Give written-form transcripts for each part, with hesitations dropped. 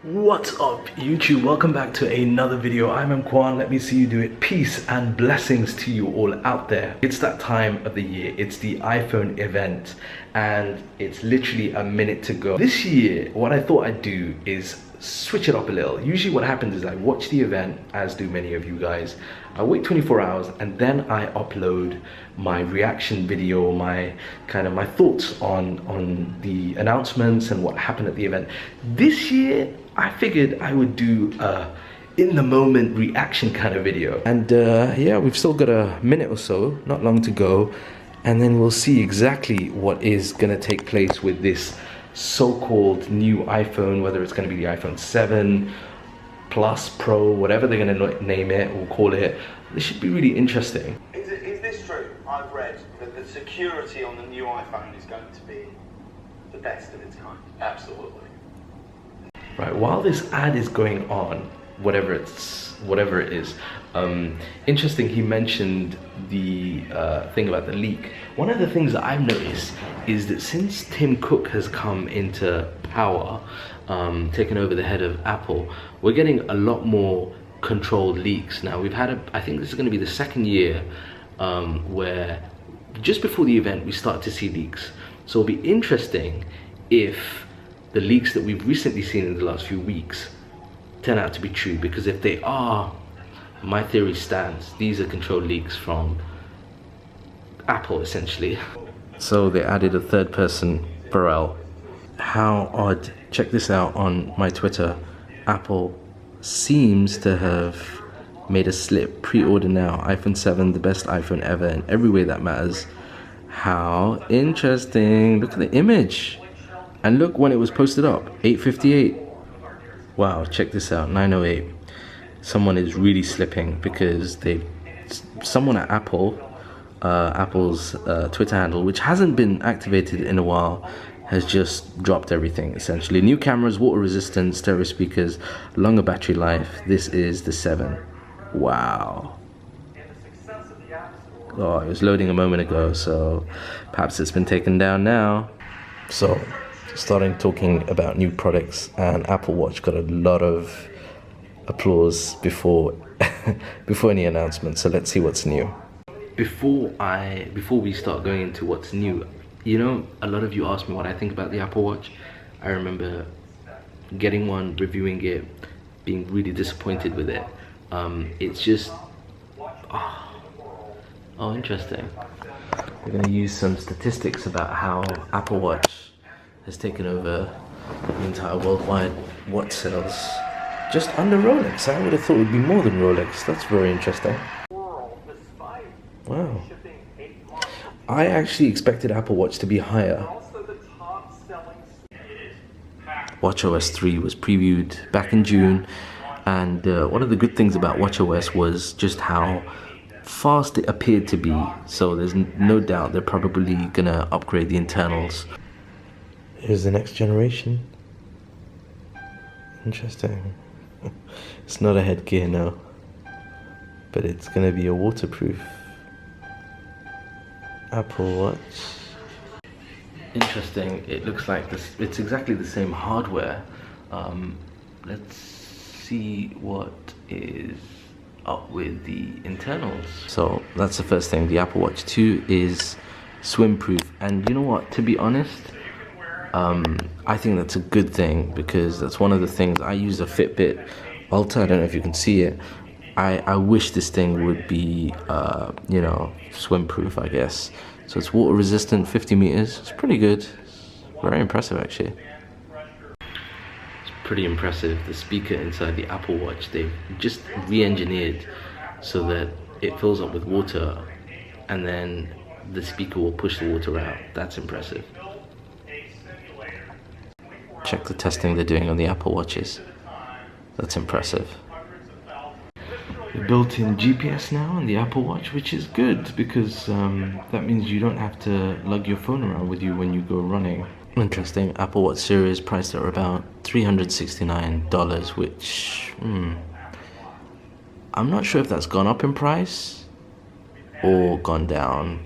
What's up YouTube? Welcome back to another video. I'm EMKWAN. Let me see you do it. Peace and blessings to you all out there. It's that time of the year. It's the iPhone event and it's literally a minute to go. This year, what I thought I'd do is switch it up a little. Usually what happens is I watch the event, as do many of you guys. I wait 24 hours and then I upload my reaction video, my thoughts on the announcements and what happened at the event. This year, I figured I would do a in the moment reaction kind of video. And yeah, we've still got a minute or so, not long to go. And then we'll see exactly what is gonna take place with this so-called new iPhone, whether it's gonna be the iPhone 7 Plus, Pro, whatever they're gonna name it or call it. This should be really interesting. Is this true? I've read that the security on the new iPhone is going to be the best of its kind. Absolutely. Right, while this ad is going on, whatever it is, interesting, he mentioned the thing about the leak. One of the things that I've noticed is that since Tim Cook has come into power, taken over the head of Apple, we're getting a lot more controlled leaks. Now we've had I think this is going to be the second year where just before the event we start to see leaks. So it'll be interesting if the leaks that we've recently seen in the last few weeks turn out to be true, because if they are, my theory stands. These are controlled leaks from Apple essentially. So they added a third person, Pharrell. How odd. Check this out on my Twitter. Apple seems to have made a slip. Pre-order now. iPhone 7, the best iPhone ever in every way that matters. How interesting. Look at the image. And look when it was posted up, 8:58. Wow, check this out, 9:08. Someone is really slipping because someone at Apple's Twitter handle, which hasn't been activated in a while, has just dropped everything essentially. New cameras, water resistant, stereo speakers, longer battery life. This is the 7. Wow. Oh, it was loading a moment ago, so perhaps it's been taken down now. So, starting talking about new products, and Apple Watch got a lot of applause before before any announcement. So let's see what's new. Before we start going into what's new, you know, a lot of you asked me what I think about the Apple Watch. I remember getting one, reviewing it, being really disappointed with it. It's just oh, interesting. We're going to use some statistics about how Apple Watch has taken over the entire worldwide watch sales. Just under Rolex. I would have thought it would be more than Rolex. That's very interesting. Wow. I actually expected Apple Watch to be higher. WatchOS 3 was previewed back in June, and one of the good things about WatchOS was just how fast it appeared to be. So there's no doubt they're probably gonna upgrade the internals. Here's the next generation. Interesting. It's not a headgear now, but it's gonna be a waterproof Apple Watch. Interesting. It looks like this. It's exactly the same hardware. Let's see what is up with the internals. So that's the first thing. The Apple Watch 2 is swim proof, and you know what? To be honest, I think that's a good thing, because that's one of the things. I use a Fitbit Ultra. I don't know if you can see it. I wish this thing would be, you know, swim proof, I guess. So it's water resistant, 50 meters. It's pretty good. Very impressive, actually. It's pretty impressive. The speaker inside the Apple Watch, they've just re-engineered so that it fills up with water and then the speaker will push the water out. That's impressive. Check the testing they're doing on the Apple Watches. That's impressive. The built-in GPS now on the Apple Watch, which is good because that means you don't have to lug your phone around with you when you go running. Interesting. Apple Watch series priced at about $369, which I'm not sure if that's gone up in price or gone down,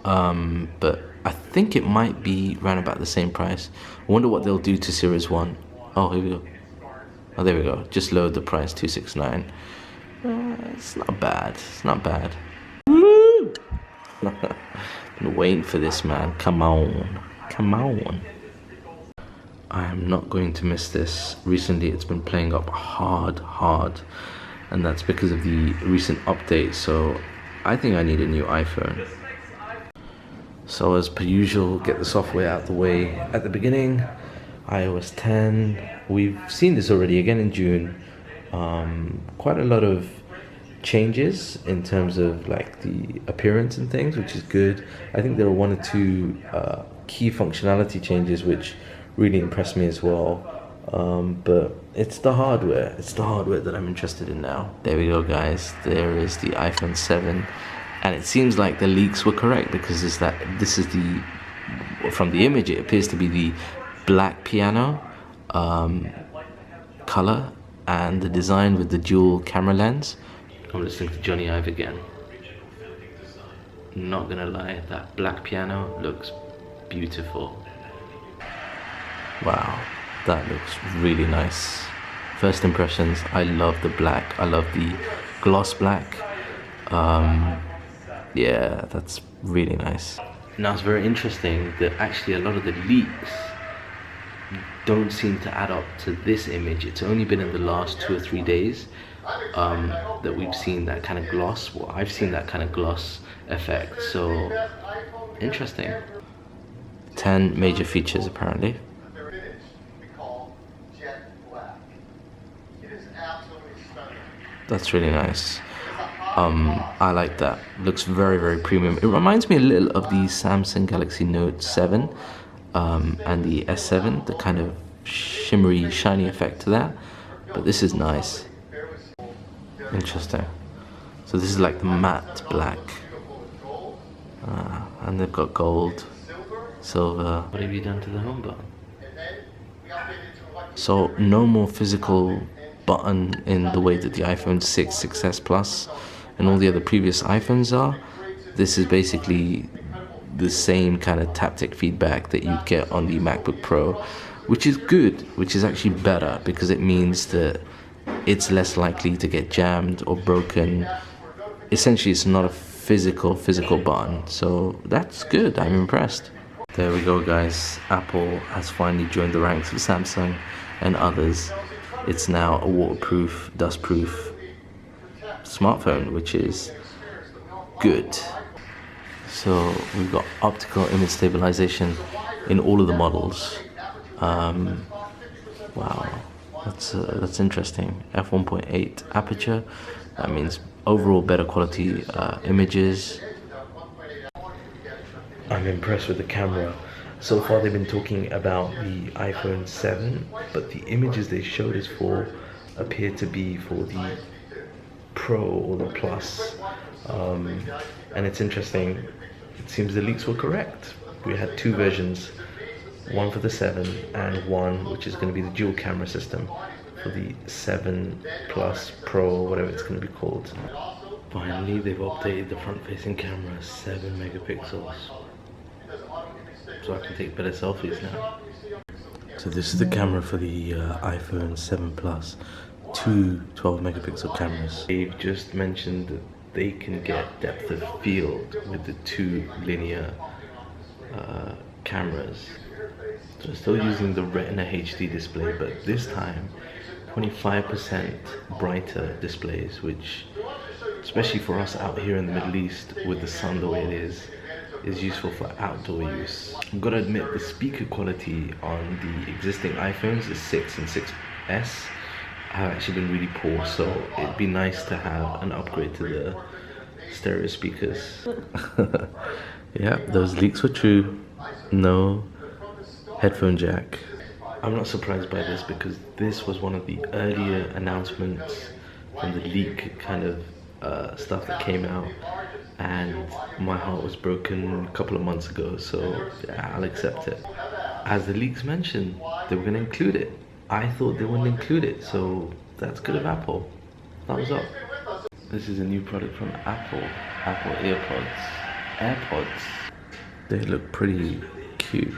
but I think it might be around about the same price. I wonder what they'll do to Series 1. Oh, here we go. Oh, there we go. Just lowered the price, 269. It's not bad. It's not bad. Woo! Been waiting for this, man. Come on. Come on. I am not going to miss this. Recently, it's been playing up hard. And that's because of the recent update. So I think I need a new iPhone. So as per usual, get the software out the way at the beginning. iOS 10. We've seen this already again in June. Quite a lot of changes in terms of like the appearance and things, which is good. I think there are 1 or 2 key functionality changes which really impressed me as well. But it's the hardware. It's the hardware that I'm interested in now. There we go, guys. There is the iPhone 7. And it seems like the leaks were correct, because this is the, from the image, it appears to be the black piano color, and the design with the dual camera lens. I'm listening to Johnny Ive again. Not gonna lie, that black piano looks beautiful. Wow, that looks really nice. First impressions, I love the black. I love the gloss black. Yeah, that's really nice. Now it's very interesting that actually a lot of the leaks don't seem to add up to this image. It's only been in the last 2 or 3 days that we've seen that kind of gloss. Well, I've seen that kind of gloss effect, so interesting. 10 major features apparently. That's really nice. I like that. Looks very premium. It reminds me a little of the Samsung Galaxy Note 7 and the S7, the kind of shimmery, shiny effect to that. But this is nice. Interesting. So this is like the matte black. And they've got gold, silver. What have you done to the home button? So no more physical button in the way that the iPhone 6, 6S Plus and all the other previous iPhones are. This is basically the same kind of taptic feedback that you get on the MacBook Pro, which is good, which is actually better, because it means that it's less likely to get jammed or broken. Essentially, it's not a physical button, so that's good. I'm impressed. There we go, guys. Apple has finally joined the ranks of Samsung and others. It's now a waterproof, dustproof smartphone, which is good. So we've got optical image stabilization in all of the models. Wow, that's interesting. f1.8 aperture. That means overall better quality images. I'm impressed with the camera. So far they've been talking about the iPhone 7, but the images they showed us for appear to be for the Pro or the Plus. And it's interesting, it seems the leaks were correct. We had 2 versions, one for the 7 and one which is going to be the dual camera system for the 7 Plus Pro, or whatever it's going to be called. Finally, they've updated the front-facing camera, 7 megapixels. So I can take better selfies now. So this is the camera for the iPhone 7 Plus, 2 12 megapixel cameras. They've just mentioned that they can get depth of field with the 2 linear cameras. So still using the Retina HD display, but this time 25% brighter displays, which, especially for us out here in the Middle East with the sun the way it is useful for outdoor use. I've got to admit, the speaker quality on the existing iPhones, the 6 and 6S, have actually been really poor, so it'd be nice to have an upgrade to the stereo speakers. Yeah, those leaks were true. No headphone jack. I'm not surprised by this, because this was one of the earlier announcements from the leak kind of stuff that came out, and my heart was broken a couple of months ago, so yeah, I'll accept it. As the leaks mentioned, they were going to include it. I thought they wouldn't include it, so that's good of Apple. Thumbs up. This is a new product from Apple. Apple Earpods. They look pretty cute.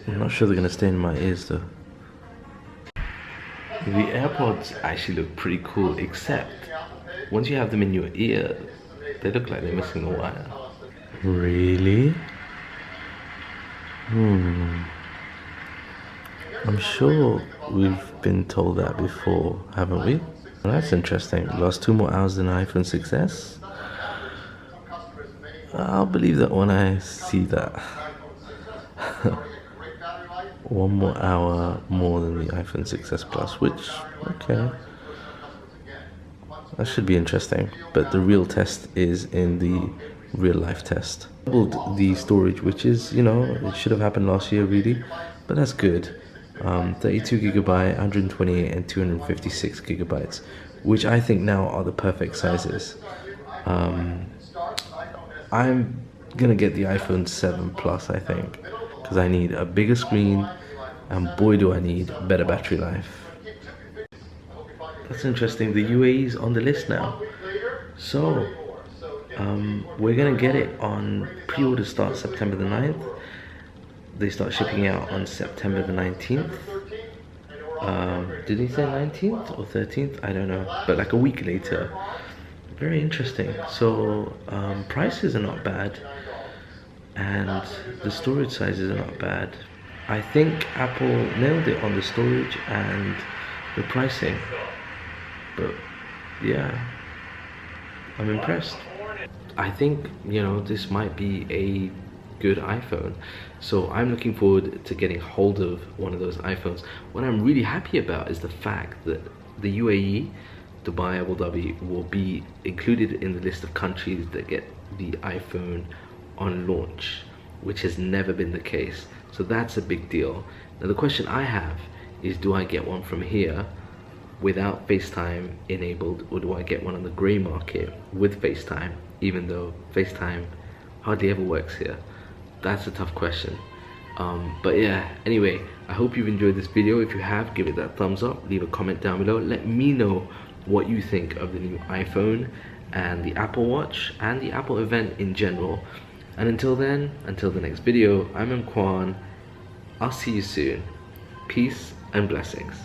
I'm not sure they're going to stay in my ears though. The AirPods actually look pretty cool, except once you have them in your ear, they look like they're missing a wire. Really? I'm sure we've been told that before, haven't we? Well, that's interesting. Lost 2 more hours than iPhone 6s. I'll believe that when I see that. 1 more hour more than the iPhone 6s Plus, which, okay. That should be interesting. But the real test is in the real life test. Doubled the storage, which is, you know, it should have happened last year really, but that's good. 32 gigabyte, 128 and 256 gigabytes, which I think now are the perfect sizes. I'm gonna get the iPhone 7 Plus, I think, because I need a bigger screen, and boy do I need better battery life. That's interesting, the UAE's on the list now. So, we're gonna get it on pre-order start September the 9th. They start shipping out on September the 19th. Did he say 19th or 13th? I don't know, but like a week later. Very interesting. So prices are not bad, and the storage sizes are not bad. I think Apple nailed it on the storage and the pricing, but yeah, I'm impressed. I think, you know, this might be a good iPhone, so I'm looking forward to getting hold of one of those iPhones. What I'm really happy about is the fact that the UAE, Dubai, Abu Dhabi will be included in the list of countries that get the iPhone on launch, which has never been the case. So that's a big deal. Now the question I have is, do I get one from here without FaceTime enabled, or do I get one on the grey market with FaceTime, even though FaceTime hardly ever works here? That's a tough question. But yeah, anyway, I hope you've enjoyed this video. If you have, give it that thumbs up, leave a comment down below, let me know what you think of the new iPhone and the Apple Watch and the Apple event in general. And until then, until the next video, I'm EMKWAN. I'll see you soon. Peace and blessings.